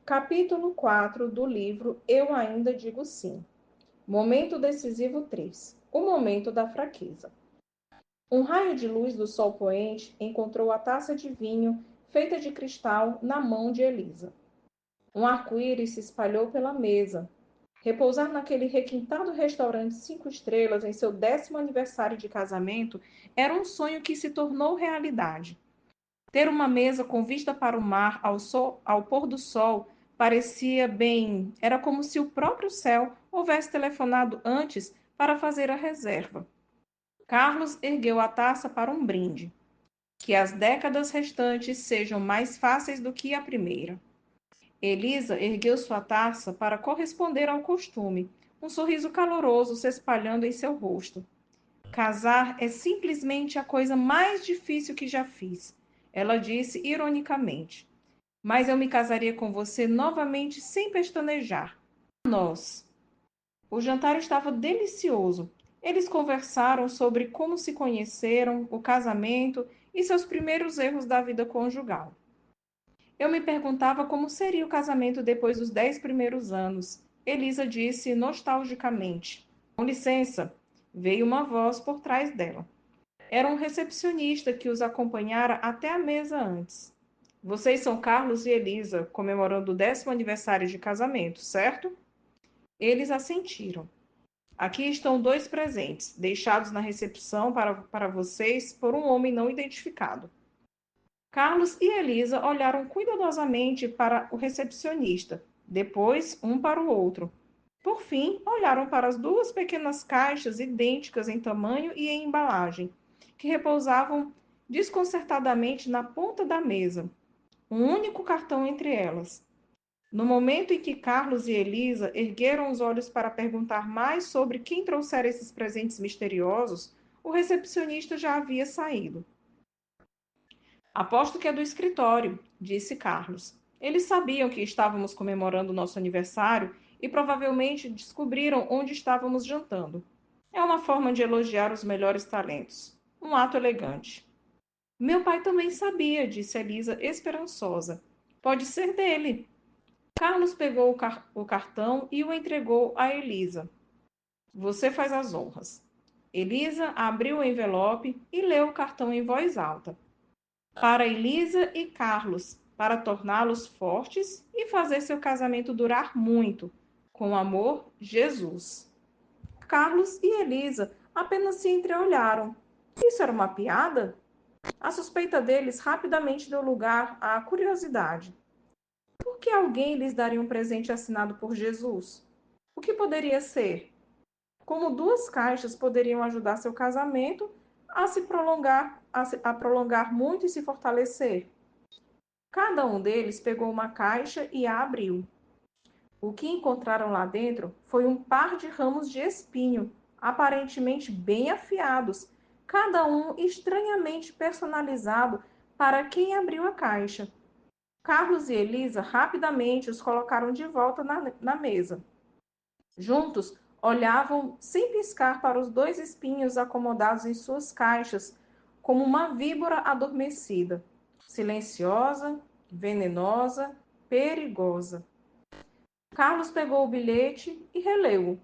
Capítulo 4 do livro Eu Ainda Digo Sim. Momento decisivo 3. O momento da fraqueza. Um raio de luz do sol poente encontrou a taça de vinho feita de cristal na mão de Elisa. Um arco-íris se espalhou pela mesa. Repousar naquele requintado restaurante 5 estrelas em seu 10º aniversário de casamento era um sonho que se tornou realidade. Ter uma mesa com vista para o mar ao pôr do sol parecia bem. Era como se o próprio céu houvesse telefonado antes para fazer a reserva. Carlos ergueu a taça para um brinde. Que as décadas restantes sejam mais fáceis do que a primeira. Elisa ergueu sua taça para corresponder ao costume, um sorriso caloroso se espalhando em seu rosto. Casar é simplesmente a coisa mais difícil que já fiz, ela disse ironicamente. Mas eu me casaria com você novamente sem pestanejar. Nós. O jantar estava delicioso. Eles conversaram sobre como se conheceram, o casamento e seus primeiros erros da vida conjugal. Eu me perguntava como seria o casamento depois dos 10 primeiros anos. Elisa disse nostalgicamente. Com licença, veio uma voz por trás dela. Era um recepcionista que os acompanhara até a mesa antes. Vocês são Carlos e Elisa, comemorando o 10º aniversário de casamento, certo? Eles assentiram. Aqui estão 2 presentes, deixados na recepção para vocês por um homem não identificado. Carlos e Elisa olharam cuidadosamente para o recepcionista, depois um para o outro. Por fim, olharam para as 2 pequenas caixas idênticas em tamanho e em embalagem, que repousavam desconcertadamente na ponta da mesa, um único cartão entre elas. No momento em que Carlos e Elisa ergueram os olhos para perguntar mais sobre quem trouxera esses presentes misteriosos, o recepcionista já havia saído. Aposto que é do escritório, disse Carlos. Eles sabiam que estávamos comemorando nosso aniversário e provavelmente descobriram onde estávamos jantando. É uma forma de elogiar os melhores talentos. Um ato elegante. Meu pai também sabia, disse Elisa esperançosa. Pode ser dele. Carlos pegou o cartão e o entregou a Elisa. Você faz as honras. Elisa abriu o envelope e leu o cartão em voz alta. Para Elisa e Carlos, para torná-los fortes e fazer seu casamento durar muito. Com amor, Jesus. Carlos e Elisa apenas se entreolharam. Isso era uma piada? A suspeita deles rapidamente deu lugar à curiosidade. Por que alguém lhes daria um presente assinado por Jesus? O que poderia ser? Como 2 caixas poderiam ajudar seu casamento a prolongar muito e se fortalecer? Cada um deles pegou uma caixa e a abriu. O que encontraram lá dentro foi um par de ramos de espinho, aparentemente bem afiados, cada um estranhamente personalizado para quem abriu a caixa. Carlos e Elisa rapidamente os colocaram de volta na mesa. Juntos, olhavam sem piscar para os 2 espinhos acomodados em suas caixas, como uma víbora adormecida, silenciosa, venenosa, perigosa. Carlos pegou o bilhete e releu-o,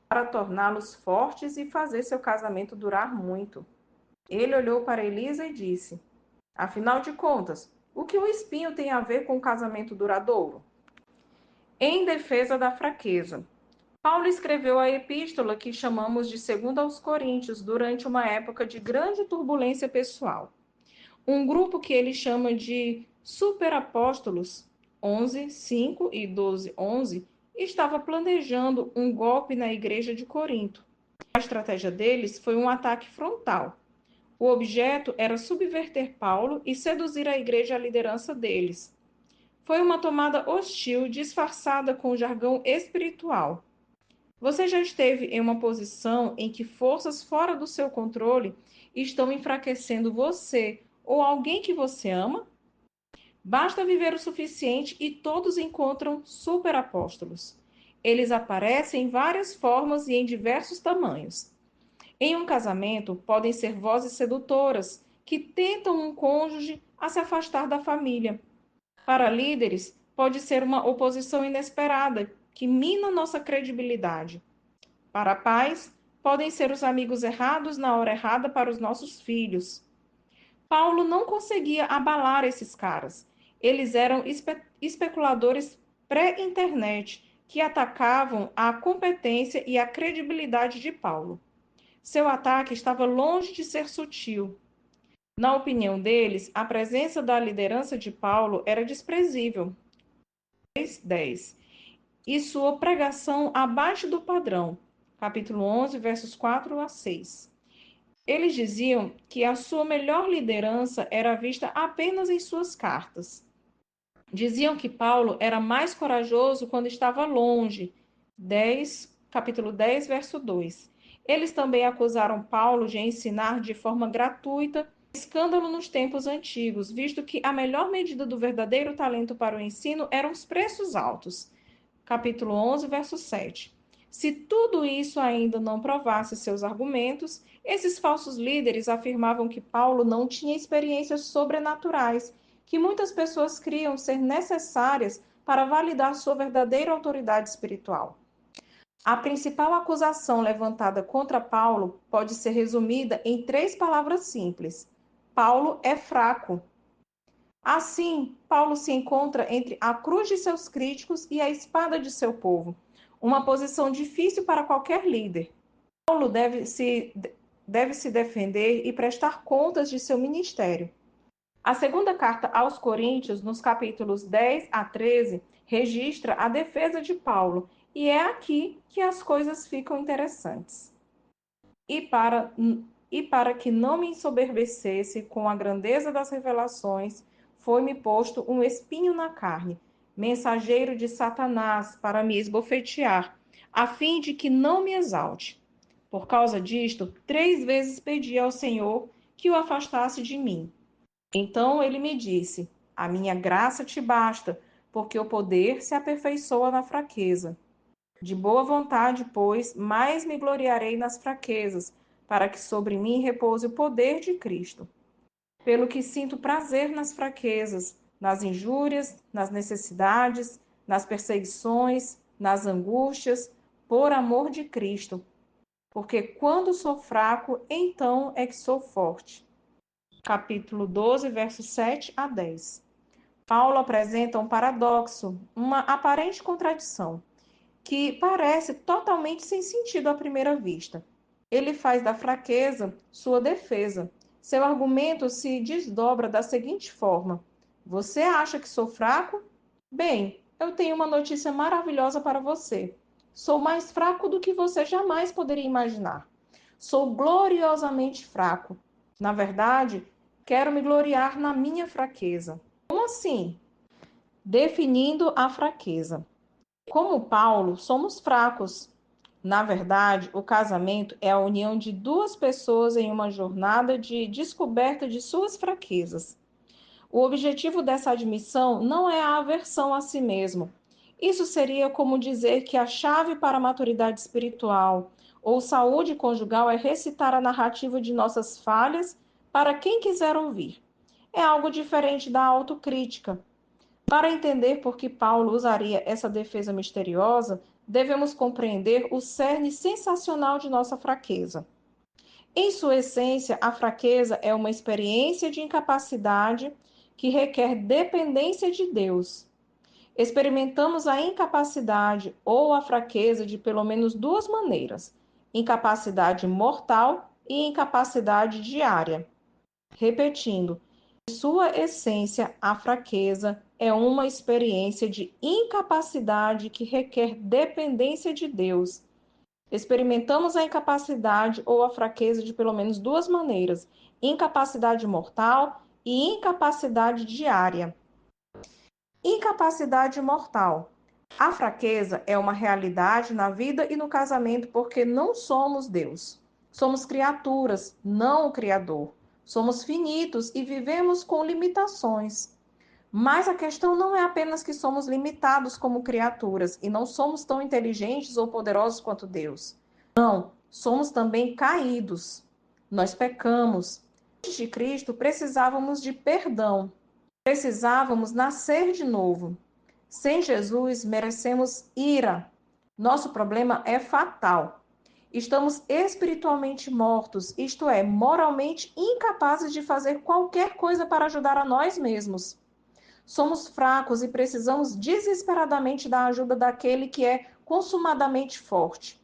para torná-los fortes e fazer seu casamento durar muito. Ele olhou para Elisa e disse: Afinal de contas, o que um espinho tem a ver com um casamento duradouro? Em defesa da fraqueza. Paulo escreveu a epístola que chamamos de 2 aos Coríntios durante uma época de grande turbulência pessoal. Um grupo que ele chama de superapóstolos, 11:5 e 12:11, estava planejando um golpe na igreja de Corinto. A estratégia deles foi um ataque frontal. O objeto era subverter Paulo e seduzir a igreja à liderança deles. Foi uma tomada hostil disfarçada com jargão espiritual. Você já esteve em uma posição em que forças fora do seu controle estão enfraquecendo você ou alguém que você ama? Basta viver o suficiente e todos encontram superapóstolos. Eles aparecem em várias formas e em diversos tamanhos. Em um casamento, podem ser vozes sedutoras que tentam um cônjuge a se afastar da família. Para líderes, pode ser uma oposição inesperada que mina nossa credibilidade. Para pais, podem ser os amigos errados na hora errada para os nossos filhos. Paulo não conseguia abalar esses caras. Eles eram especuladores pré-internet que atacavam a competência e a credibilidade de Paulo. Seu ataque estava longe de ser sutil. Na opinião deles, a presença da liderança de Paulo era desprezível. 10. E sua pregação abaixo do padrão. Capítulo 11, versos 4 a 6. Eles diziam que a sua melhor liderança era vista apenas em suas cartas. Diziam que Paulo era mais corajoso quando estava longe. Capítulo 10, verso 2. Eles também acusaram Paulo de ensinar de forma gratuita, escândalo nos tempos antigos, visto que a melhor medida do verdadeiro talento para o ensino eram os preços altos. Capítulo 11, verso 7. Se tudo isso ainda não provasse seus argumentos, esses falsos líderes afirmavam que Paulo não tinha experiências sobrenaturais, que muitas pessoas criam ser necessárias para validar sua verdadeira autoridade espiritual. A principal acusação levantada contra Paulo pode ser resumida em 3 palavras simples: Paulo é fraco. Assim, Paulo se encontra entre a cruz de seus críticos e a espada de seu povo, uma posição difícil para qualquer líder. Paulo deve se defender e prestar contas de seu ministério. A segunda carta aos Coríntios, nos capítulos 10 a 13, registra a defesa de Paulo, e é aqui que as coisas ficam interessantes. E para que não me ensoberbecesse com a grandeza das revelações, foi-me posto um espinho na carne, mensageiro de Satanás, para me esbofetear, a fim de que não me exalte. Por causa disto, 3 vezes pedi ao Senhor que o afastasse de mim. Então ele me disse: a minha graça te basta, porque o poder se aperfeiçoa na fraqueza. De boa vontade, pois, mais me gloriarei nas fraquezas, para que sobre mim repouse o poder de Cristo. Pelo que sinto prazer nas fraquezas, nas injúrias, nas necessidades, nas perseguições, nas angústias, por amor de Cristo. Porque quando sou fraco, então é que sou forte. Capítulo 12, versos 7 a 10. Paulo apresenta um paradoxo, uma aparente contradição, que parece totalmente sem sentido à primeira vista. Ele faz da fraqueza sua defesa. Seu argumento se desdobra da seguinte forma: você acha que sou fraco? Bem, eu tenho uma notícia maravilhosa para você. Sou mais fraco do que você jamais poderia imaginar. Sou gloriosamente fraco. Na verdade, quero me gloriar na minha fraqueza. Como assim? Definindo a fraqueza. Como Paulo, somos fracos. Na verdade, o casamento é a união de 2 pessoas em uma jornada de descoberta de suas fraquezas. O objetivo dessa admissão não é a aversão a si mesmo. Isso seria como dizer que a chave para a maturidade espiritual ou saúde conjugal é recitar a narrativa de nossas falhas para quem quiser ouvir. É algo diferente da autocrítica. Para entender por que Paulo usaria essa defesa misteriosa, devemos compreender o cerne sensacional de nossa fraqueza. Em sua essência, a fraqueza é uma experiência de incapacidade que requer dependência de Deus. Experimentamos a incapacidade ou a fraqueza de pelo menos 2 maneiras: incapacidade mortal e incapacidade diária. Repetindo, em sua essência, a fraqueza é uma experiência de incapacidade que requer dependência de Deus. Experimentamos a incapacidade ou a fraqueza de pelo menos 2 maneiras: incapacidade mortal e incapacidade diária. Incapacidade mortal. A fraqueza é uma realidade na vida e no casamento porque não somos Deus. Somos criaturas, não o Criador. Somos finitos e vivemos com limitações. Mas a questão não é apenas que somos limitados como criaturas e não somos tão inteligentes ou poderosos quanto Deus. Não, somos também caídos. Nós pecamos. Antes de Cristo, precisávamos de perdão. Precisávamos nascer de novo. Sem Jesus, merecemos ira. Nosso problema é fatal. Estamos espiritualmente mortos, isto é, moralmente incapazes de fazer qualquer coisa para ajudar a nós mesmos. Somos fracos e precisamos desesperadamente da ajuda daquele que é consumadamente forte.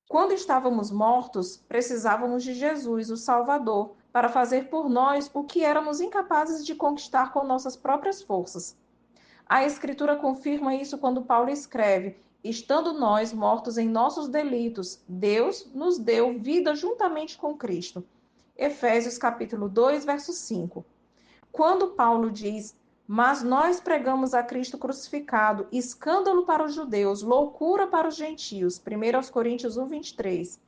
Quando estávamos mortos, precisávamos de Jesus, o Salvador, para fazer por nós o que éramos incapazes de conquistar com nossas próprias forças. A Escritura confirma isso quando Paulo escreve: estando nós mortos em nossos delitos, Deus nos deu vida juntamente com Cristo. Efésios capítulo 2, verso 5. Quando Paulo diz: mas nós pregamos a Cristo crucificado, escândalo para os judeus, loucura para os gentios. 1 Coríntios 1, 23.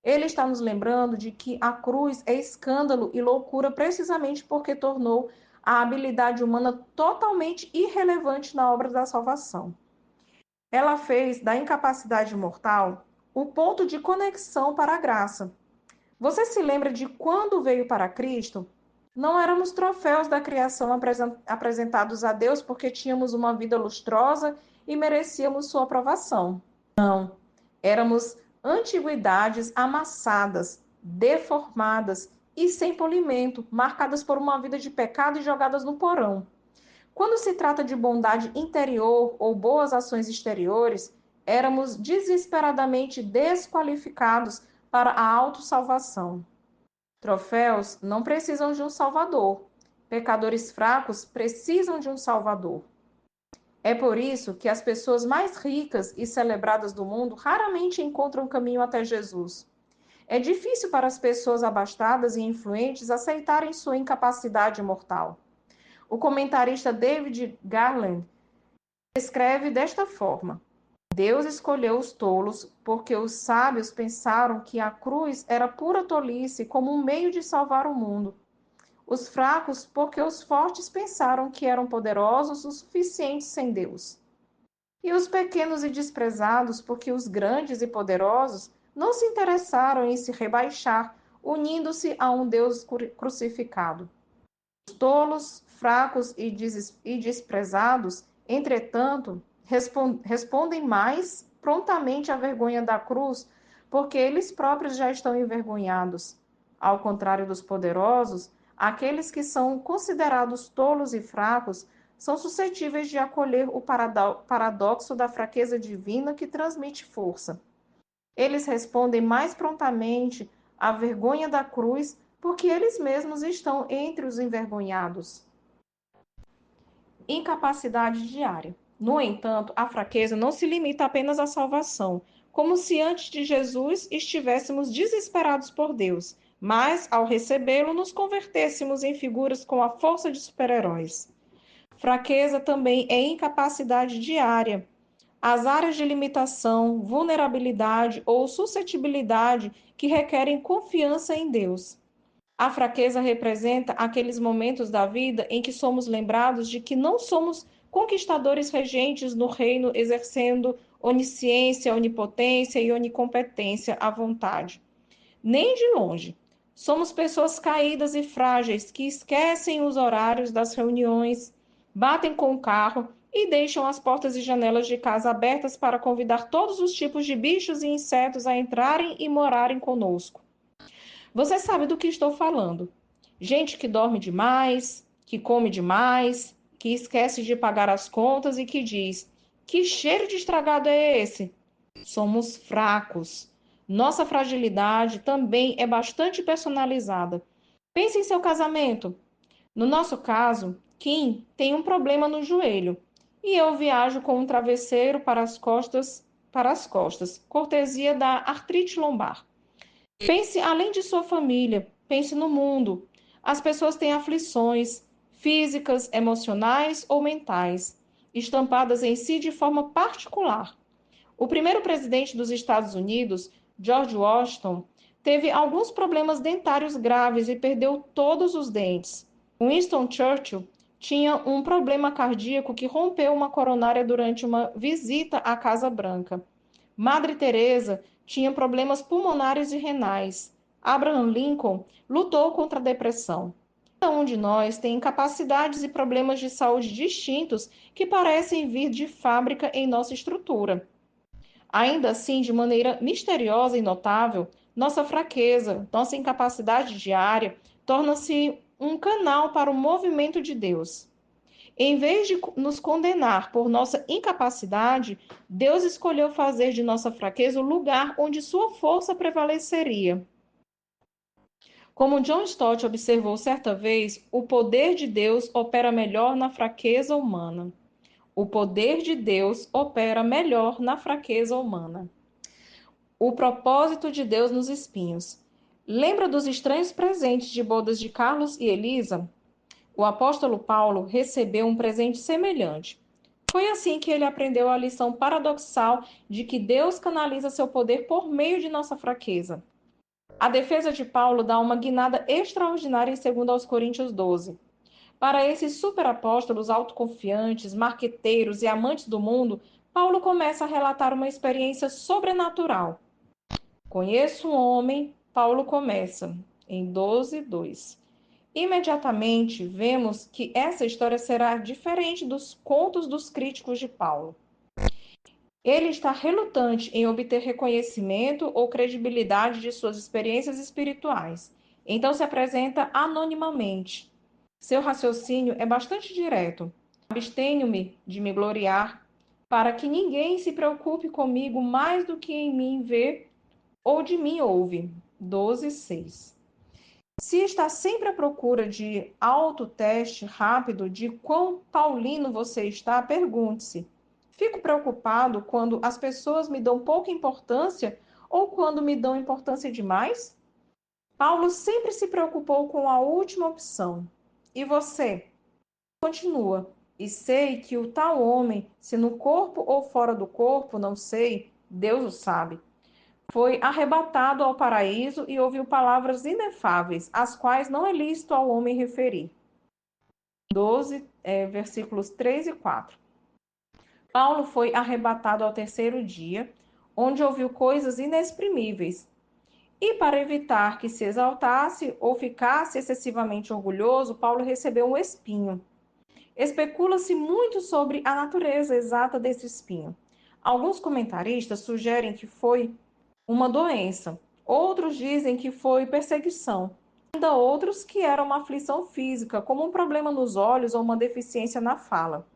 Ele está nos lembrando de que a cruz é escândalo e loucura precisamente porque tornou a habilidade humana totalmente irrelevante na obra da salvação. Ela fez da incapacidade mortal o ponto de conexão para a graça. Você se lembra de quando veio para Cristo? Não éramos troféus da criação apresentados a Deus porque tínhamos uma vida lustrosa e merecíamos sua aprovação. Não, éramos antiguidades amassadas, deformadas e sem polimento, marcadas por uma vida de pecado e jogadas no porão. Quando se trata de bondade interior ou boas ações exteriores, éramos desesperadamente desqualificados para a autossalvação. Troféus não precisam de um salvador. Pecadores fracos precisam de um salvador. É por isso que as pessoas mais ricas e celebradas do mundo raramente encontram caminho até Jesus. É difícil para as pessoas abastadas e influentes aceitarem sua incapacidade mortal. O comentarista David Garland escreve desta forma: Deus escolheu os tolos porque os sábios pensaram que a cruz era pura tolice como um meio de salvar o mundo. Os fracos porque os fortes pensaram que eram poderosos o suficiente sem Deus. E os pequenos e desprezados porque os grandes e poderosos não se interessaram em se rebaixar, unindo-se a um Deus crucificado. Os tolos, fracos e desprezados, entretanto, respondem mais prontamente à vergonha da cruz, porque eles próprios já estão envergonhados. Ao contrário dos poderosos, aqueles que são considerados tolos e fracos são suscetíveis de acolher o paradoxo da fraqueza divina que transmite força. Eles respondem mais prontamente à vergonha da cruz, porque eles mesmos estão entre os envergonhados. Incapacidade diária. No entanto, a fraqueza não se limita apenas à salvação, como se antes de Jesus estivéssemos desesperados por Deus, mas ao recebê-lo nos convertêssemos em figuras com a força de super-heróis. Fraqueza também é incapacidade diária. As áreas de limitação, vulnerabilidade ou suscetibilidade que requerem confiança em Deus. A fraqueza representa aqueles momentos da vida em que somos lembrados de que não somos conquistadores regentes no reino exercendo onisciência, onipotência e onicompetência à vontade. Nem de longe. Somos pessoas caídas e frágeis que esquecem os horários das reuniões, batem com o carro e deixam as portas e janelas de casa abertas para convidar todos os tipos de bichos e insetos a entrarem e morarem conosco. Você sabe do que estou falando. Gente que dorme demais, que come demais, que esquece de pagar as contas e que diz: que cheiro de estragado é esse? Somos fracos. Nossa fragilidade também é bastante personalizada. Pense em seu casamento. No nosso caso, Kim tem um problema no joelho e eu viajo com um travesseiro para as costas, cortesia da artrite lombar. Pense além de sua família, pense no mundo. As pessoas têm aflições físicas, emocionais ou mentais, estampadas em si de forma particular. O primeiro presidente dos Estados Unidos, George Washington, teve alguns problemas dentários graves e perdeu todos os dentes. Winston Churchill tinha um problema cardíaco que rompeu uma coronária durante uma visita à Casa Branca. Madre Teresa tinha problemas pulmonares e renais. Abraham Lincoln lutou contra a depressão. Cada um de nós tem capacidades e problemas de saúde distintos que parecem vir de fábrica em nossa estrutura. Ainda assim, de maneira misteriosa e notável, nossa fraqueza, nossa incapacidade diária, torna-se um canal para o movimento de Deus. Em vez de nos condenar por nossa incapacidade, Deus escolheu fazer de nossa fraqueza o lugar onde sua força prevaleceria. Como John Stott observou certa vez, o poder de Deus opera melhor na fraqueza humana. O poder de Deus opera melhor na fraqueza humana. O propósito de Deus nos espinhos. Lembra dos estranhos presentes de bodas de Carlos e Elisa? O apóstolo Paulo recebeu um presente semelhante. Foi assim que ele aprendeu a lição paradoxal de que Deus canaliza seu poder por meio de nossa fraqueza. A defesa de Paulo dá uma guinada extraordinária em 2 Coríntios 12. Para esses superapóstolos autoconfiantes, marqueteiros e amantes do mundo, Paulo começa a relatar uma experiência sobrenatural. Conheço um homem, Paulo começa, em 12:2. Imediatamente vemos que essa história será diferente dos contos dos críticos de Paulo. Ele está relutante em obter reconhecimento ou credibilidade de suas experiências espirituais. Então se apresenta anonimamente. Seu raciocínio é bastante direto. Abstenho-me de me gloriar, para que ninguém se preocupe comigo mais do que em mim vê ou de mim ouve. 12:6. Se está sempre à procura de autoteste rápido de quão paulino você está, pergunte-se: fico preocupado quando as pessoas me dão pouca importância ou quando me dão importância demais? Paulo sempre se preocupou com a última opção. E você? Continua. E sei que o tal homem, se no corpo ou fora do corpo, não sei, Deus o sabe, foi arrebatado ao paraíso e ouviu palavras inefáveis, as quais não é lícito ao homem referir. 12, versículos 3 e 4. Paulo foi arrebatado ao terceiro dia, onde ouviu coisas inexprimíveis. E para evitar que se exaltasse ou ficasse excessivamente orgulhoso, Paulo recebeu um espinho. Especula-se muito sobre a natureza exata desse espinho. Alguns comentaristas sugerem que foi uma doença. Outros dizem que foi perseguição. Ainda outros que era uma aflição física, como um problema nos olhos ou uma deficiência na fala.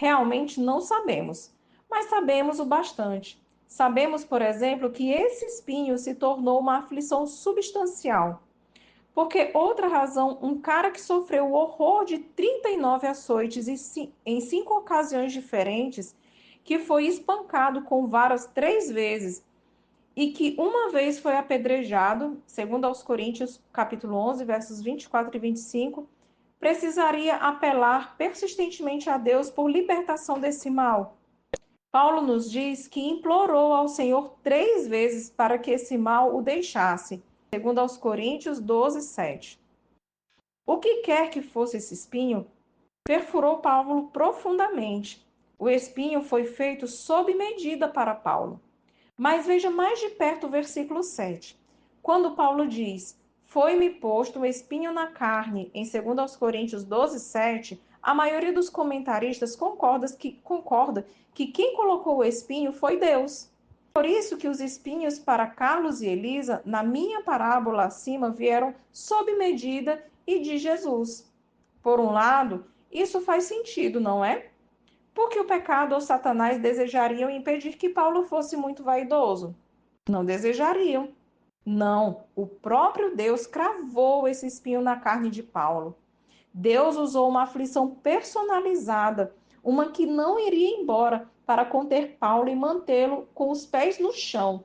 Realmente não sabemos, mas sabemos o bastante. Sabemos, por exemplo, que esse espinho se tornou uma aflição substancial. Porque outra razão, um cara que sofreu o horror de 39 açoites em 5 ocasiões diferentes, que foi espancado com varas 3 vezes, e que uma vez foi apedrejado, segundo aos Coríntios, capítulo 11, versos 24 e 25, precisaria apelar persistentemente a Deus por libertação desse mal. Paulo nos diz que implorou ao Senhor 3 vezes para que esse mal o deixasse, segundo aos Coríntios 12, 7. O que quer que fosse esse espinho, perfurou Paulo profundamente. O espinho foi feito sob medida para Paulo. Mas veja mais de perto o versículo 7. Quando Paulo diz: foi-me posto um espinho na carne, em 2 Coríntios 12, 7, a maioria dos comentaristas concorda que quem colocou o espinho foi Deus. Por isso que os espinhos para Carlos e Elisa, na minha parábola acima, vieram sob medida e de Jesus. Por um lado, isso faz sentido, não é? Porque o pecado ou Satanás desejariam impedir que Paulo fosse muito vaidoso? Não desejariam. Não, o próprio Deus cravou esse espinho na carne de Paulo. Deus usou uma aflição personalizada, uma que não iria embora, para conter Paulo e mantê-lo com os pés no chão.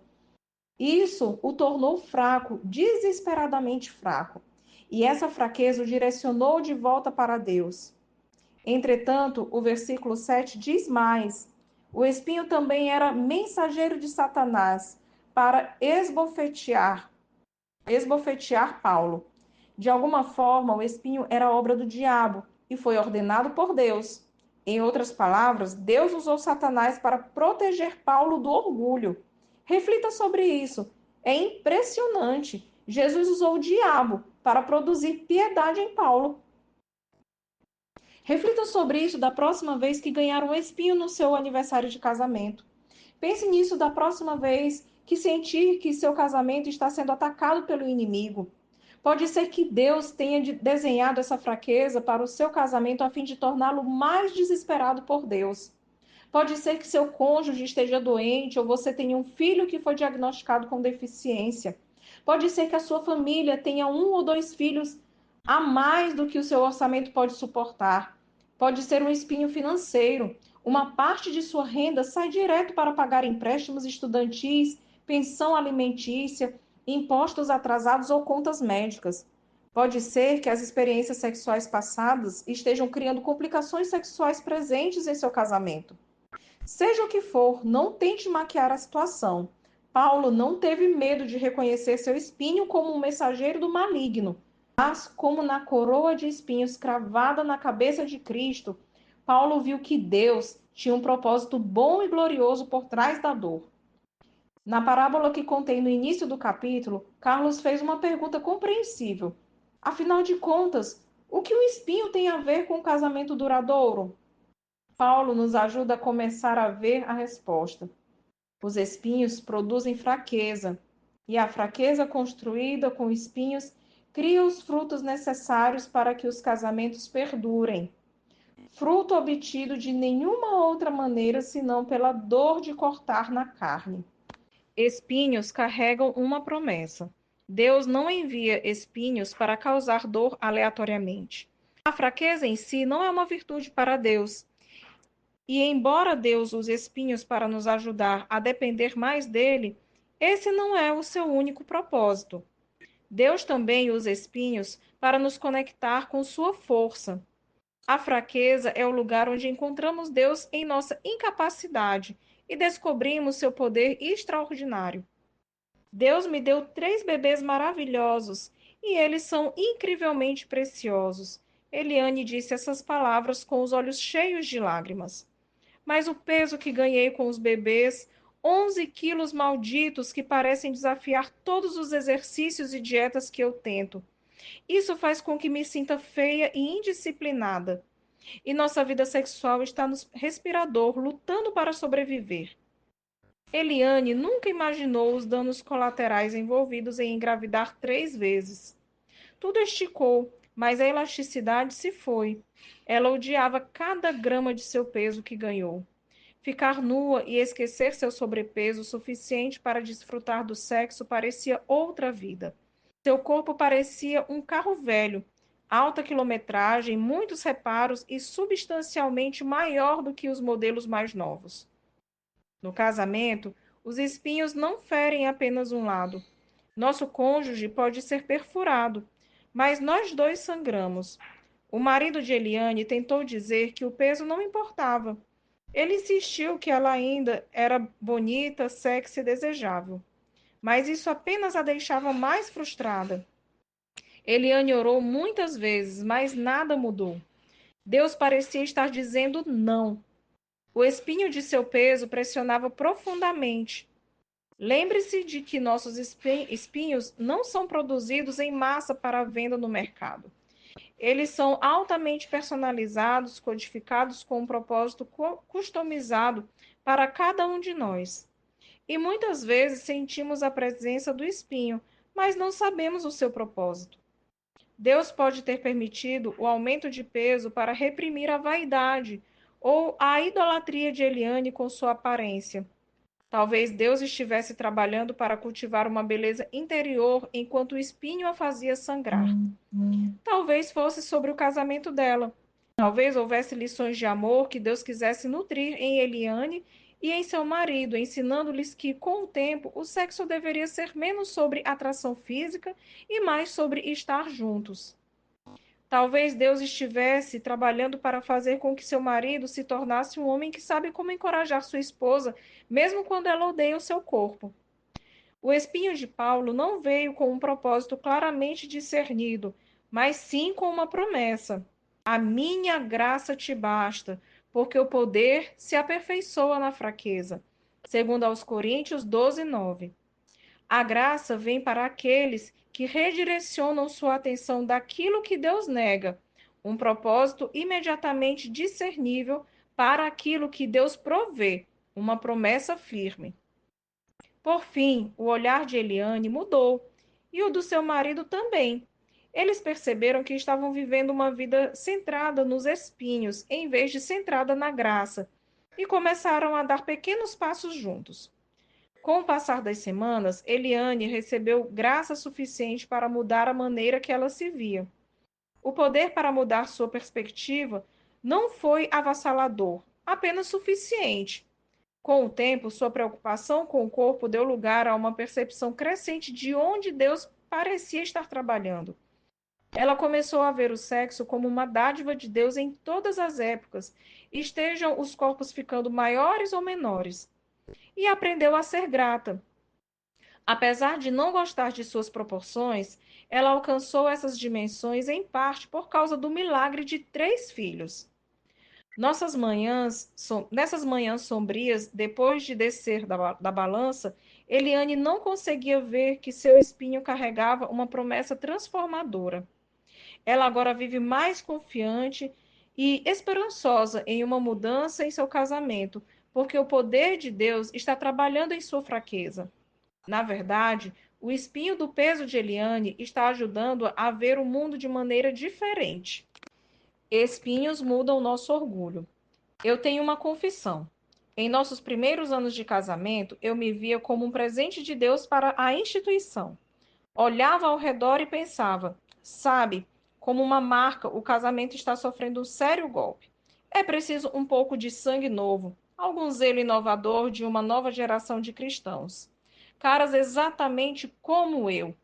Isso o tornou fraco, desesperadamente fraco. E essa fraqueza o direcionou de volta para Deus. Entretanto, o versículo 7 diz mais: o espinho também era mensageiro de Satanás para esbofetear Paulo. De alguma forma, o espinho era obra do diabo e foi ordenado por Deus. Em outras palavras, Deus usou Satanás para proteger Paulo do orgulho. Reflita sobre isso. É impressionante. Jesus usou o diabo para produzir piedade em Paulo. Reflita sobre isso da próxima vez que ganhar um espinho no seu aniversário de casamento. Pense nisso da próxima vez que sentir que seu casamento está sendo atacado pelo inimigo. Pode ser que Deus tenha desenhado essa fraqueza para o seu casamento a fim de torná-lo mais desesperado por Deus. Pode ser que seu cônjuge esteja doente ou você tenha um filho que foi diagnosticado com deficiência. Pode ser que a sua família tenha um ou dois filhos a mais do que o seu orçamento pode suportar. Pode ser um espinho financeiro. Uma parte de sua renda sai direto para pagar empréstimos estudantis, pensão alimentícia, impostos atrasados ou contas médicas. Pode ser que as experiências sexuais passadas estejam criando complicações sexuais presentes em seu casamento. Seja o que for, não tente maquiar a situação. Paulo não teve medo de reconhecer seu espinho como um mensageiro do maligno, mas como na coroa de espinhos cravada na cabeça de Cristo, Paulo viu que Deus tinha um propósito bom e glorioso por trás da dor. Na parábola que contei no início do capítulo, Carlos fez uma pergunta compreensível. Afinal de contas, o que o espinho tem a ver com o casamento duradouro? Paulo nos ajuda a começar a ver a resposta. Os espinhos produzem fraqueza, e a fraqueza construída com espinhos cria os frutos necessários para que os casamentos perdurem. Fruto obtido de nenhuma outra maneira senão pela dor de cortar na carne. Espinhos carregam uma promessa. Deus não envia espinhos para causar dor aleatoriamente. A fraqueza em si não é uma virtude para Deus. E embora Deus use espinhos para nos ajudar a depender mais dele, esse não é o seu único propósito. Deus também usa espinhos para nos conectar com sua força. A fraqueza é o lugar onde encontramos Deus em nossa incapacidade e descobrimos seu poder extraordinário. Deus me deu 3 bebês maravilhosos e eles são incrivelmente preciosos. Eliane disse essas palavras com os olhos cheios de lágrimas. Mas o peso que ganhei com os bebês, 11 quilos malditos que parecem desafiar todos os exercícios e dietas que eu tento. Isso faz com que me sinta feia e indisciplinada. E nossa vida sexual está no respirador, lutando para sobreviver. Eliane nunca imaginou os danos colaterais envolvidos em engravidar 3 vezes. Tudo esticou, mas a elasticidade se foi. Ela odiava cada grama de seu peso que ganhou. Ficar nua e esquecer seu sobrepeso o suficiente para desfrutar do sexo parecia outra vida. Seu corpo parecia um carro velho, alta quilometragem, muitos reparos e substancialmente maior do que os modelos mais novos. No casamento, os espinhos não ferem apenas um lado. Nosso cônjuge pode ser perfurado, mas nós dois sangramos. O marido de Eliane tentou dizer que o peso não importava. Ele insistiu que ela ainda era bonita, sexy e desejável. Mas isso apenas a deixava mais frustrada. Eliane orou muitas vezes, mas nada mudou. Deus parecia estar dizendo não. O espinho de seu peso pressionava profundamente. Lembre-se de que nossos espinhos não são produzidos em massa para venda no mercado. Eles são altamente personalizados, codificados com um propósito customizado para cada um de nós. E muitas vezes sentimos a presença do espinho, mas não sabemos o seu propósito. Deus pode ter permitido o aumento de peso para reprimir a vaidade ou a idolatria de Eliane com sua aparência. Talvez Deus estivesse trabalhando para cultivar uma beleza interior enquanto o espinho a fazia sangrar. Talvez fosse sobre o casamento dela. Talvez houvesse lições de amor que Deus quisesse nutrir em Eliane e em seu marido, ensinando-lhes que, com o tempo, o sexo deveria ser menos sobre atração física e mais sobre estar juntos. Talvez Deus estivesse trabalhando para fazer com que seu marido se tornasse um homem que sabe como encorajar sua esposa, mesmo quando ela odeia o seu corpo. O espinho de Paulo não veio com um propósito claramente discernido, mas sim com uma promessa. A minha graça te basta, porque o poder se aperfeiçoa na fraqueza. Segundo aos Coríntios 12:9. A graça vem para aqueles que redirecionam sua atenção daquilo que Deus nega, um propósito imediatamente discernível para aquilo que Deus provê, uma promessa firme. Por fim, o olhar de Eliane mudou e o do seu marido também. Eles perceberam que estavam vivendo uma vida centrada nos espinhos, em vez de centrada na graça, e começaram a dar pequenos passos juntos. Com o passar das semanas, Eliane recebeu graça suficiente para mudar a maneira que ela se via. O poder para mudar sua perspectiva não foi avassalador, apenas suficiente. Com o tempo, sua preocupação com o corpo deu lugar a uma percepção crescente de onde Deus parecia estar trabalhando. Ela começou a ver o sexo como uma dádiva de Deus em todas as épocas, estejam os corpos ficando maiores ou menores, e aprendeu a ser grata. Apesar de não gostar de suas proporções, ela alcançou essas dimensões em parte por causa do milagre de 3 filhos. Nessas manhãs sombrias, depois de descer da balança, Eliane não conseguia ver que seu espinho carregava uma promessa transformadora. Ela agora vive mais confiante e esperançosa em uma mudança em seu casamento, porque o poder de Deus está trabalhando em sua fraqueza. Na verdade, o espinho do peso de Eliane está ajudando a ver o mundo de maneira diferente. Espinhos mudam nosso orgulho. Eu tenho uma confissão. Em nossos primeiros anos de casamento, eu me via como um presente de Deus para a instituição. Olhava ao redor e pensava, sabe, como uma marca, o casamento está sofrendo um sério golpe. É preciso um pouco de sangue novo, algum zelo inovador de uma nova geração de cristãos. Caras exatamente como eu.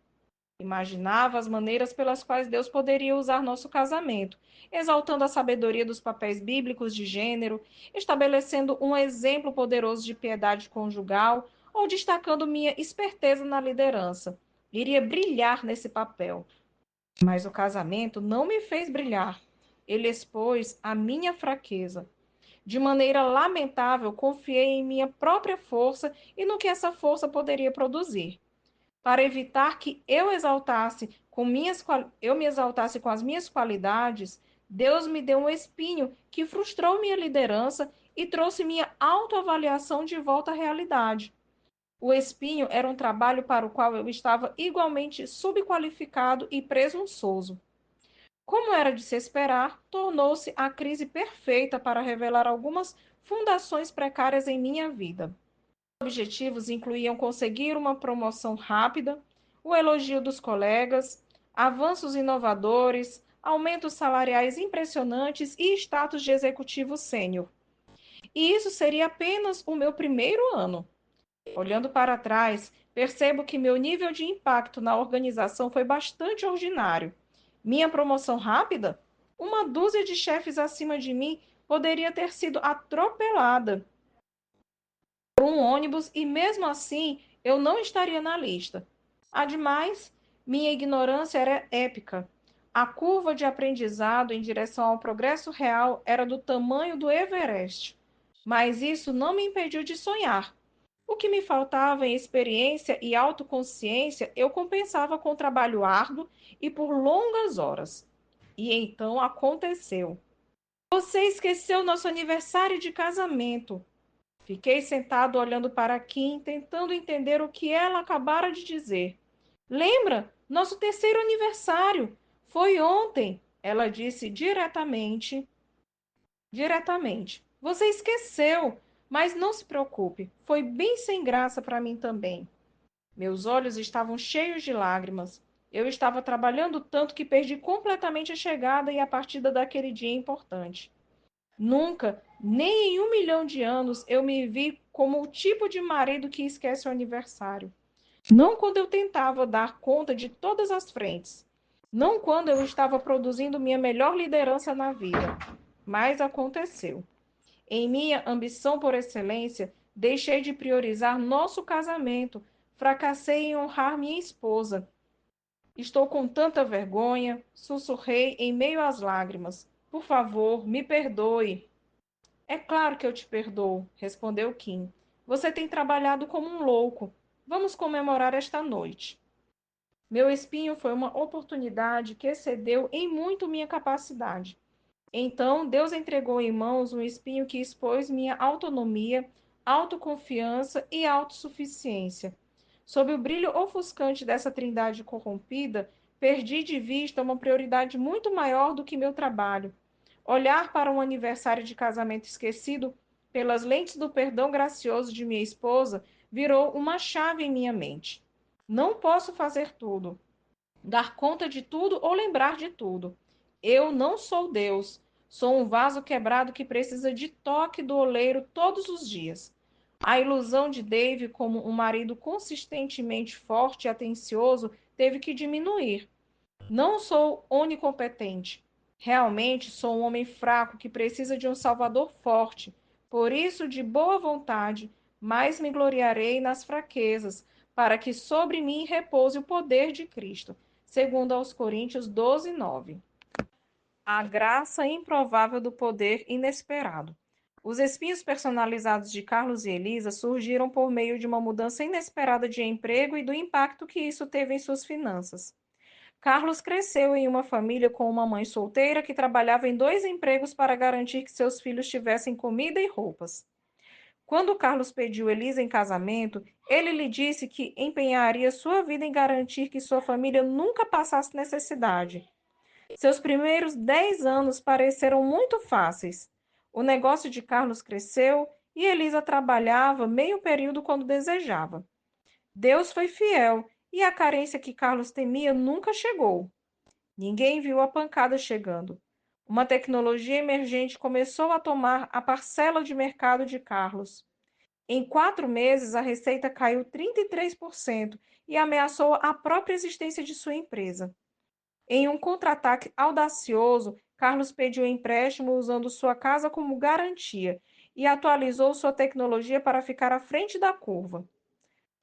Imaginava as maneiras pelas quais Deus poderia usar nosso casamento, exaltando a sabedoria dos papéis bíblicos de gênero, estabelecendo um exemplo poderoso de piedade conjugal ou destacando minha esperteza na liderança. Iria brilhar nesse papel. Mas o casamento não me fez brilhar. Ele expôs a minha fraqueza. De maneira lamentável, confiei em minha própria força e no que essa força poderia produzir. Para evitar que eu me exaltasse com as minhas qualidades, Deus me deu um espinho que frustrou minha liderança e trouxe minha autoavaliação de volta à realidade. O espinho era um trabalho para o qual eu estava igualmente subqualificado e presunçoso. Como era de se esperar, tornou-se a crise perfeita para revelar algumas fundações precárias em minha vida. Objetivos incluíam conseguir uma promoção rápida, o elogio dos colegas, avanços inovadores, aumentos salariais impressionantes e status de executivo sênior. E isso seria apenas o meu primeiro ano. Olhando para trás, percebo que meu nível de impacto na organização foi bastante ordinário. Minha promoção rápida? Uma dúzia de chefes acima de mim poderia ter sido atropelada por um ônibus e mesmo assim eu não estaria na lista. Ademais, minha ignorância era épica. A curva de aprendizado em direção ao progresso real era do tamanho do Everest. Mas isso não me impediu de sonhar. O que me faltava em experiência e autoconsciência, eu compensava com trabalho árduo e por longas horas. E então aconteceu. Você esqueceu nosso aniversário de casamento. Fiquei sentado olhando para Kim, tentando entender o que ela acabara de dizer. Lembra? Nosso terceiro aniversário. Foi ontem, ela disse diretamente. Diretamente. Você esqueceu, mas não se preocupe. Foi bem sem graça para mim também. Meus olhos estavam cheios de lágrimas. Eu estava trabalhando tanto que perdi completamente a chegada e a partida daquele dia importante. Nunca, nem em 1 milhão de anos, eu me vi como o tipo de marido que esquece o aniversário. Não quando eu tentava dar conta de todas as frentes. Não quando eu estava produzindo minha melhor liderança na vida. Mas aconteceu. Em minha ambição por excelência, deixei de priorizar nosso casamento. Fracassei em honrar minha esposa. Estou com tanta vergonha, sussurrei em meio às lágrimas. Por favor, me perdoe. É claro que eu te perdoo, respondeu Kim. Você tem trabalhado como um louco. Vamos comemorar esta noite. Meu espinho foi uma oportunidade que excedeu em muito minha capacidade. Então, Deus entregou em mãos um espinho que expôs minha autonomia, autoconfiança e autossuficiência. Sob o brilho ofuscante dessa trindade corrompida, perdi de vista uma prioridade muito maior do que meu trabalho. Olhar para um aniversário de casamento esquecido pelas lentes do perdão gracioso de minha esposa virou uma chave em minha mente. Não posso fazer tudo, dar conta de tudo ou lembrar de tudo. Eu não sou Deus. Sou um vaso quebrado que precisa de toque do oleiro todos os dias. A ilusão de Dave como um marido consistentemente forte e atencioso teve que diminuir. Não sou onicompetente. Realmente sou um homem fraco que precisa de um Salvador forte. Por isso, de boa vontade, mais me gloriarei nas fraquezas, para que sobre mim repouse o poder de Cristo. Segundo aos Coríntios 12, 9. A graça improvável do poder inesperado. Os espinhos personalizados de Carlos e Elisa surgiram por meio de uma mudança inesperada de emprego e do impacto que isso teve em suas finanças. Carlos cresceu em uma família com uma mãe solteira que trabalhava em dois empregos para garantir que seus filhos tivessem comida e roupas. Quando Carlos pediu Elisa em casamento, ele lhe disse que empenharia sua vida em garantir que sua família nunca passasse necessidade. Seus primeiros 10 anos pareceram muito fáceis. O negócio de Carlos cresceu e Elisa trabalhava meio período quando desejava. Deus foi fiel e a carência que Carlos temia nunca chegou. Ninguém viu a pancada chegando. Uma tecnologia emergente começou a tomar a parcela de mercado de Carlos. Em 4 meses, a receita caiu 33% e ameaçou a própria existência de sua empresa. Em um contra-ataque audacioso, Carlos pediu empréstimo usando sua casa como garantia e atualizou sua tecnologia para ficar à frente da curva.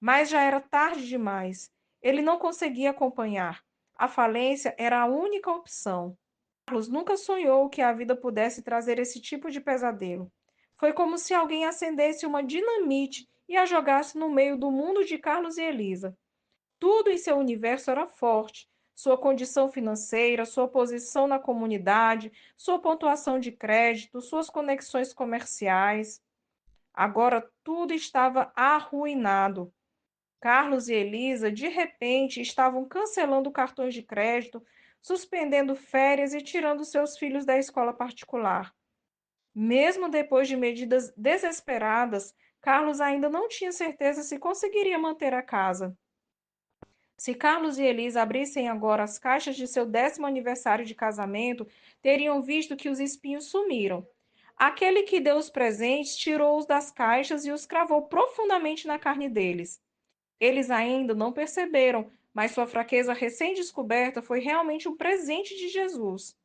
Mas já era tarde demais. Ele não conseguia acompanhar. A falência era a única opção. Carlos nunca sonhou que a vida pudesse trazer esse tipo de pesadelo. Foi como se alguém acendesse uma dinamite e a jogasse no meio do mundo de Carlos e Elisa. Tudo em seu universo era forte. Sua condição financeira, sua posição na comunidade, sua pontuação de crédito, suas conexões comerciais. Agora tudo estava arruinado. Carlos e Elisa, de repente, estavam cancelando cartões de crédito, suspendendo férias e tirando seus filhos da escola particular. Mesmo depois de medidas desesperadas, Carlos ainda não tinha certeza se conseguiria manter a casa. Se Carlos e Elisa abrissem agora as caixas de seu 10º aniversário de casamento, teriam visto que os espinhos sumiram. Aquele que deu os presentes tirou-os das caixas e os cravou profundamente na carne deles. Eles ainda não perceberam, mas sua fraqueza recém-descoberta foi realmente um presente de Jesus.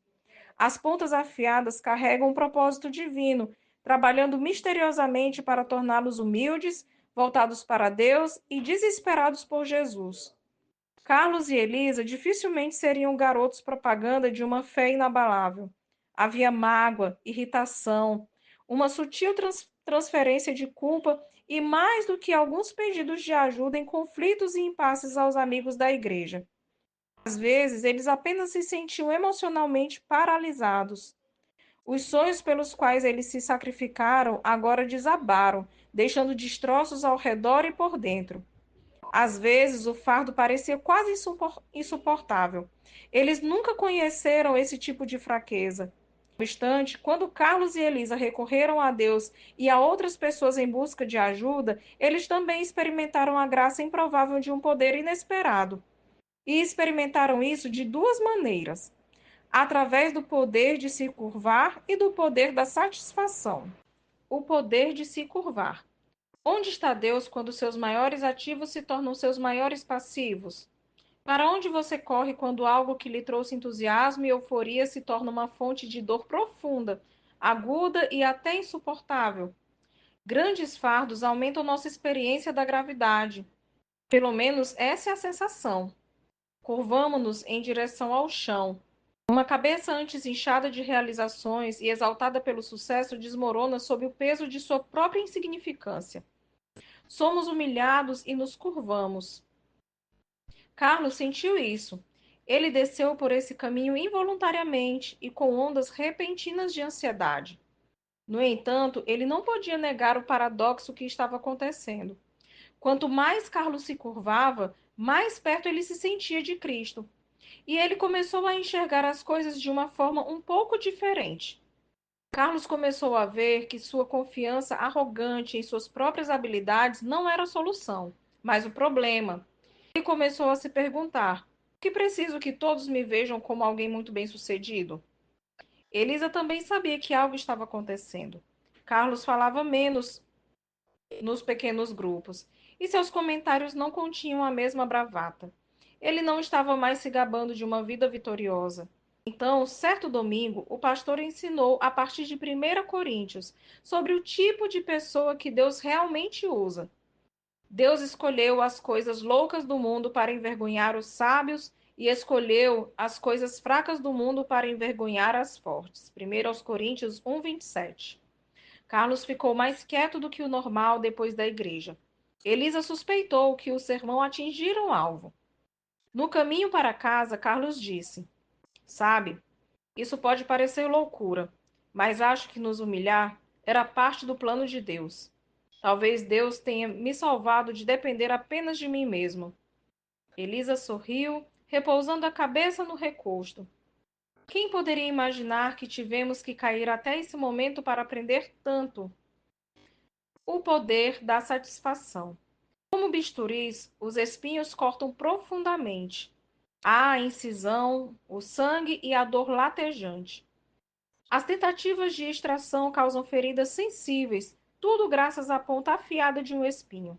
As pontas afiadas carregam um propósito divino, trabalhando misteriosamente para torná-los humildes, voltados para Deus e desesperados por Jesus. Carlos e Elisa dificilmente seriam garotos propaganda de uma fé inabalável. Havia mágoa, irritação, uma sutil transferência de culpa e mais do que alguns pedidos de ajuda em conflitos e impasses aos amigos da igreja. Às vezes, eles apenas se sentiam emocionalmente paralisados. Os sonhos pelos quais eles se sacrificaram agora desabaram, deixando destroços ao redor e por dentro. Às vezes, o fardo parecia quase insuportável. Eles nunca conheceram esse tipo de fraqueza. No obstante, quando Carlos e Elisa recorreram a Deus e a outras pessoas em busca de ajuda, eles também experimentaram a graça improvável de um poder inesperado. E experimentaram isso de duas maneiras: através do poder de se curvar e do poder da satisfação. O poder de se curvar. Onde está Deus quando seus maiores ativos se tornam seus maiores passivos? Para onde você corre quando algo que lhe trouxe entusiasmo e euforia se torna uma fonte de dor profunda, aguda e até insuportável? Grandes fardos aumentam nossa experiência da gravidade. Pelo menos essa é a sensação. Curvamo-nos em direção ao chão. Uma cabeça antes inchada de realizações e exaltada pelo sucesso desmorona sob o peso de sua própria insignificância. Somos humilhados e nos curvamos. Carlos sentiu isso. Ele desceu por esse caminho involuntariamente e com ondas repentinas de ansiedade. No entanto, ele não podia negar o paradoxo que estava acontecendo. Quanto mais Carlos se curvava, mais perto ele se sentia de Cristo. E ele começou a enxergar as coisas de uma forma um pouco diferente. Carlos começou a ver que sua confiança arrogante em suas próprias habilidades não era a solução, mas o problema. Ele começou a se perguntar: por que preciso que todos me vejam como alguém muito bem-sucedido? Elisa também sabia que algo estava acontecendo. Carlos falava menos nos pequenos grupos e seus comentários não continham a mesma bravata. Ele não estava mais se gabando de uma vida vitoriosa. Então, certo domingo, o pastor ensinou a partir de 1 Coríntios sobre o tipo de pessoa que Deus realmente usa. Deus escolheu as coisas loucas do mundo para envergonhar os sábios e escolheu as coisas fracas do mundo para envergonhar as fortes. 1 Coríntios 1:27. Carlos ficou mais quieto do que o normal depois da igreja. Elisa suspeitou que o sermão atingira o alvo. No caminho para casa, Carlos disse: Sabe, isso pode parecer loucura, mas acho que nos humilhar era parte do plano de Deus. Talvez Deus tenha me salvado de depender apenas de mim mesmo. Elisa sorriu, repousando a cabeça no recosto. Quem poderia imaginar que tivemos que cair até esse momento para aprender tanto? O poder da satisfação. Como bisturis, os espinhos cortam profundamente. Há a incisão, o sangue e a dor latejante. As tentativas de extração causam feridas sensíveis, tudo graças à ponta afiada de um espinho.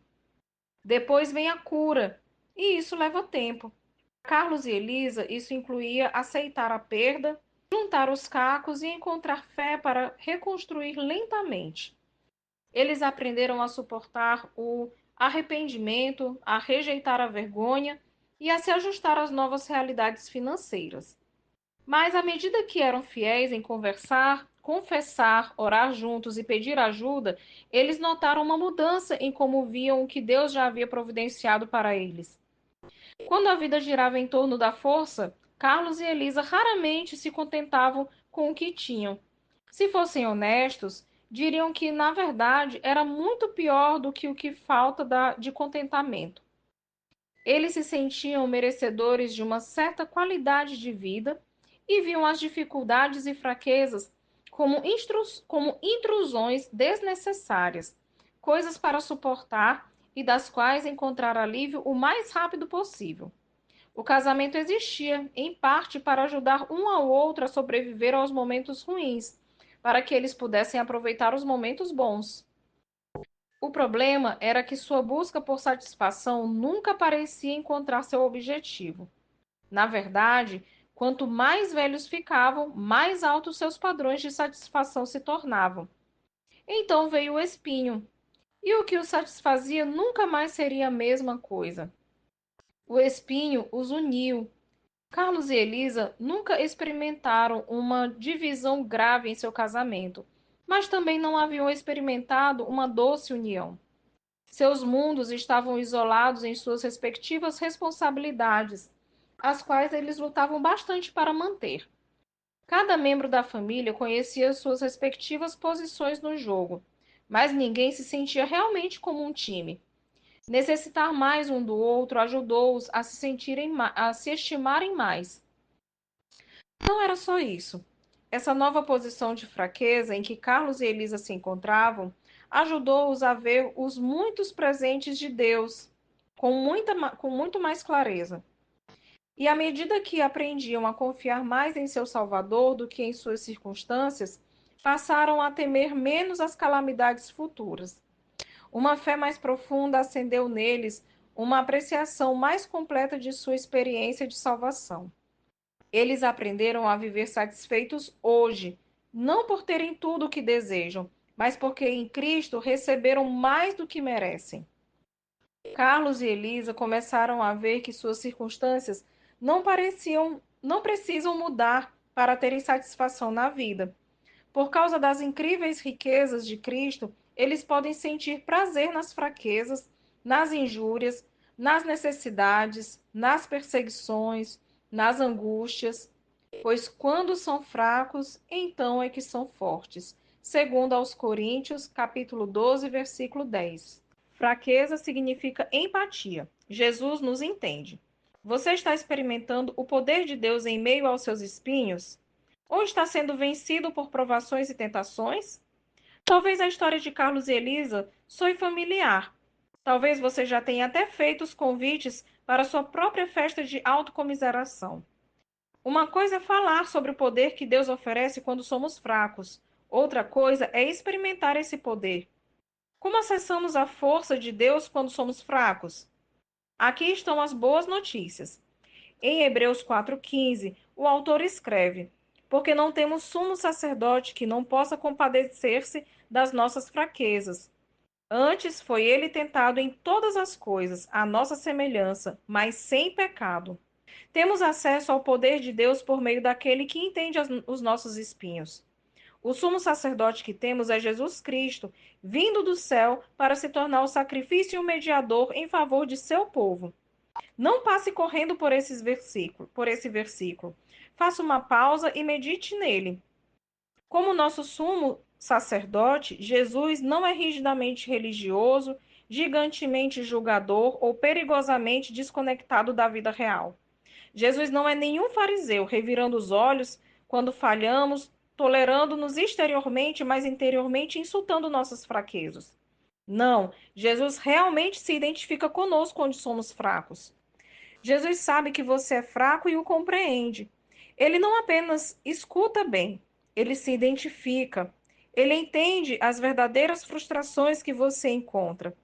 Depois vem a cura, e isso leva tempo. Carlos e Elisa, isso incluía aceitar a perda, juntar os cacos e encontrar fé para reconstruir lentamente. Eles aprenderam a suportar o arrependimento, a rejeitar a vergonha e a se ajustar às novas realidades financeiras. Mas à medida que eram fiéis em conversar, confessar, orar juntos e pedir ajuda, eles notaram uma mudança em como viam o que Deus já havia providenciado para eles. Quando a vida girava em torno da força, Carlos e Elisa raramente se contentavam com o que tinham. Se fossem honestos, diriam que, na verdade, era muito pior do que o que falta de contentamento. Eles se sentiam merecedores de uma certa qualidade de vida e viam as dificuldades e fraquezas como intrusões desnecessárias, coisas para suportar e das quais encontrar alívio o mais rápido possível. O casamento existia, em parte, para ajudar um ao outro a sobreviver aos momentos ruins, para que eles pudessem aproveitar os momentos bons. O problema era que sua busca por satisfação nunca parecia encontrar seu objetivo. Na verdade, quanto mais velhos ficavam, mais altos seus padrões de satisfação se tornavam. Então veio o espinho, e o que os satisfazia nunca mais seria a mesma coisa. O espinho os uniu. Carlos e Elisa nunca experimentaram uma divisão grave em seu casamento, mas também não haviam experimentado uma doce união. Seus mundos estavam isolados em suas respectivas responsabilidades, as quais eles lutavam bastante para manter. Cada membro da família conhecia suas respectivas posições no jogo, mas ninguém se sentia realmente como um time. Necessitar mais um do outro ajudou-os a se sentirem, a se estimarem mais. Não era só isso. Essa nova posição de fraqueza em que Carlos e Elisa se encontravam ajudou-os a ver os muitos presentes de Deus com muito mais clareza. E à medida que aprendiam a confiar mais em seu Salvador do que em suas circunstâncias, passaram a temer menos as calamidades futuras. Uma fé mais profunda acendeu neles uma apreciação mais completa de sua experiência de salvação. Eles aprenderam a viver satisfeitos hoje, não por terem tudo o que desejam, mas porque em Cristo receberam mais do que merecem. Carlos e Elisa começaram a ver que suas circunstâncias não precisam mudar para terem satisfação na vida. Por causa das incríveis riquezas de Cristo, eles podem sentir prazer nas fraquezas, nas injúrias, nas necessidades, nas perseguições, nas angústias, pois quando são fracos, então é que são fortes. Segundo aos Coríntios, capítulo 12, versículo 10. Fraqueza significa empatia. Jesus nos entende. Você está experimentando o poder de Deus em meio aos seus espinhos? Ou está sendo vencido por provações e tentações? Talvez a história de Carlos e Elisa soe familiar. Talvez você já tenha até feito os convites para sua própria festa de autocomiseração. Uma coisa é falar sobre o poder que Deus oferece quando somos fracos. Outra coisa é experimentar esse poder. Como acessamos a força de Deus quando somos fracos? Aqui estão as boas notícias. Em Hebreus 4,15, o autor escreve: porque não temos sumo sacerdote que não possa compadecer-se das nossas fraquezas. Antes foi ele tentado em todas as coisas, à nossa semelhança, mas sem pecado. Temos acesso ao poder de Deus por meio daquele que entende os nossos espinhos. O sumo sacerdote que temos é Jesus Cristo, vindo do céu para se tornar o sacrifício e o mediador em favor de seu povo. Não passe correndo por esse versículo. Faça uma pausa e medite nele. Como nosso sumo sacerdote, Jesus não é rigidamente religioso, gigantemente julgador ou perigosamente desconectado da vida real. Jesus não é nenhum fariseu, revirando os olhos quando falhamos, tolerando-nos exteriormente, mas interiormente insultando nossas fraquezas. Não, Jesus realmente se identifica conosco onde somos fracos. Jesus sabe que você é fraco e o compreende. Ele não apenas escuta bem, ele se identifica. Ele entende as verdadeiras frustrações que você encontra.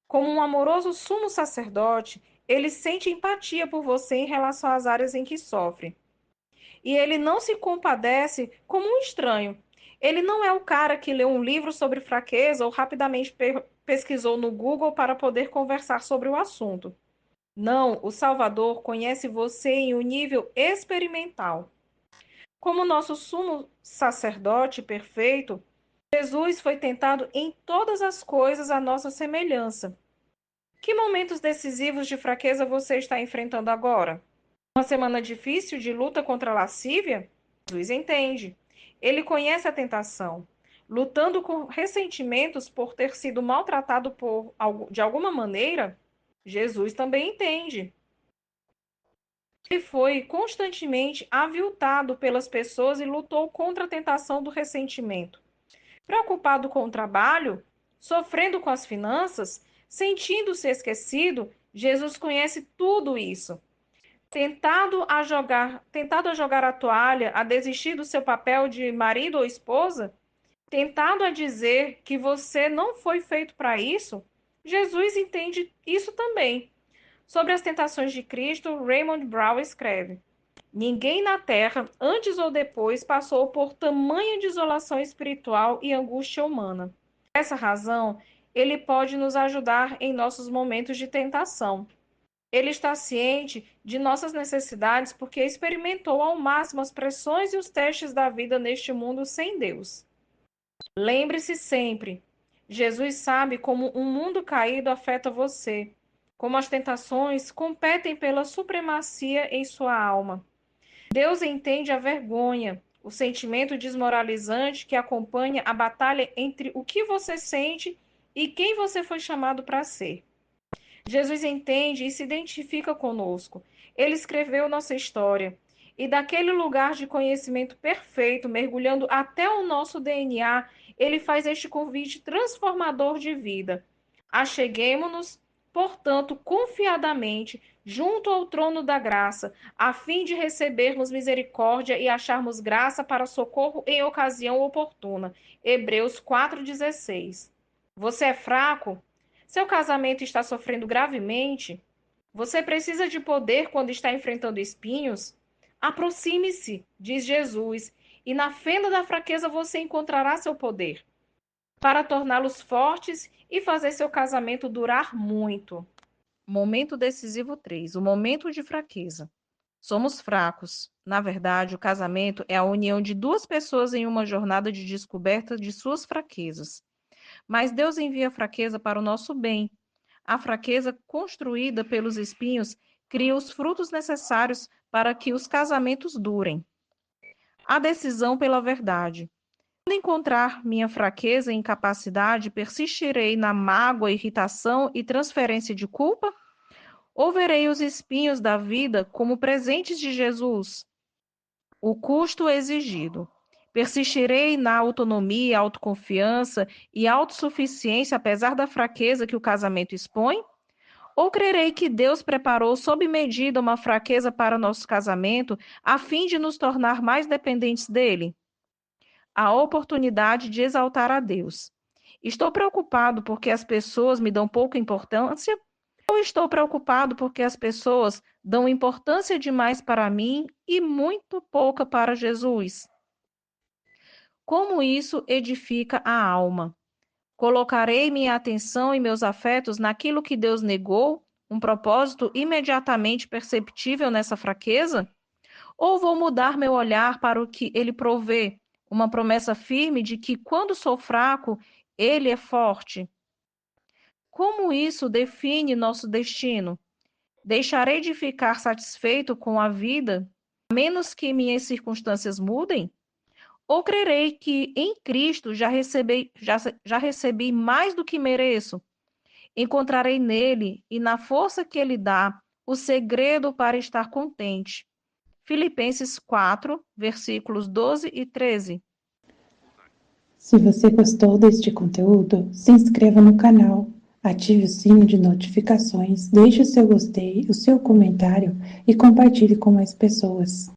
Como um amoroso sumo sacerdote, ele sente empatia por você em relação às áreas em que sofre. E ele não se compadece como um estranho. Ele não é o cara que leu um livro sobre fraqueza ou rapidamente pesquisou no Google para poder conversar sobre o assunto. Não, o Salvador conhece você em um nível experimental. Como nosso sumo sacerdote perfeito, Jesus foi tentado em todas as coisas à nossa semelhança. Que momentos decisivos de fraqueza você está enfrentando agora? Uma semana difícil de luta contra a lascívia? Jesus entende. Ele conhece a tentação. Lutando com ressentimentos por ter sido maltratado de alguma maneira? Jesus também entende. Ele foi constantemente aviltado pelas pessoas e lutou contra a tentação do ressentimento. Preocupado com o trabalho, sofrendo com as finanças, sentindo-se esquecido, Jesus conhece tudo isso. Tentado a jogar a toalha, a desistir do seu papel de marido ou esposa, tentado a dizer que você não foi feito para isso, Jesus entende isso também. Sobre as tentações de Cristo, Raymond Brown escreve: ninguém na Terra, antes ou depois, passou por tamanha desolação espiritual e angústia humana. Por essa razão, ele pode nos ajudar em nossos momentos de tentação. Ele está ciente de nossas necessidades porque experimentou ao máximo as pressões e os testes da vida neste mundo sem Deus. Lembre-se sempre: Jesus sabe como um mundo caído afeta você, como as tentações competem pela supremacia em sua alma. Deus entende a vergonha, o sentimento desmoralizante que acompanha a batalha entre o que você sente e quem você foi chamado para ser. Jesus entende e se identifica conosco. Ele escreveu nossa história. E daquele lugar de conhecimento perfeito, mergulhando até o nosso DNA, ele faz este convite transformador de vida. Acheguemo-nos, portanto, confiadamente, junto ao trono da graça, a fim de recebermos misericórdia e acharmos graça para socorro em ocasião oportuna. Hebreus 4,16. Você é fraco? Seu casamento está sofrendo gravemente? Você precisa de poder quando está enfrentando espinhos? Aproxime-se, diz Jesus, e na fenda da fraqueza você encontrará seu poder, para torná-los fortes e fazer seu casamento durar muito. Momento decisivo 3, o momento de fraqueza. Somos fracos. Na verdade, o casamento é a união de duas pessoas em uma jornada de descoberta de suas fraquezas. Mas Deus envia a fraqueza para o nosso bem. A fraqueza construída pelos espinhos cria os frutos necessários para que os casamentos durem. A decisão pela verdade. Quando encontrar minha fraqueza e incapacidade, persistirei na mágoa, irritação e transferência de culpa? Ou verei os espinhos da vida como presentes de Jesus? O custo exigido. Persistirei na autonomia, autoconfiança e autossuficiência, apesar da fraqueza que o casamento expõe? Ou crerei que Deus preparou sob medida uma fraqueza para nosso casamento, a fim de nos tornar mais dependentes dele? A oportunidade de exaltar a Deus. Estou preocupado porque as pessoas me dão pouca importância? Ou estou preocupado porque as pessoas dão importância demais para mim e muito pouca para Jesus? Como isso edifica a alma? Colocarei minha atenção e meus afetos naquilo que Deus negou, um propósito imediatamente perceptível nessa fraqueza? Ou vou mudar meu olhar para o que ele provê, uma promessa firme de que quando sou fraco, ele é forte? Como isso define nosso destino? Deixarei de ficar satisfeito com a vida, a menos que minhas circunstâncias mudem? Ou crerei que em Cristo já recebi mais do que mereço? Encontrarei nele e na força que ele dá o segredo para estar contente. Filipenses 4, versículos 12 e 13. Se você gostou deste conteúdo, se inscreva no canal, ative o sino de notificações, deixe o seu gostei, o seu comentário e compartilhe com mais pessoas.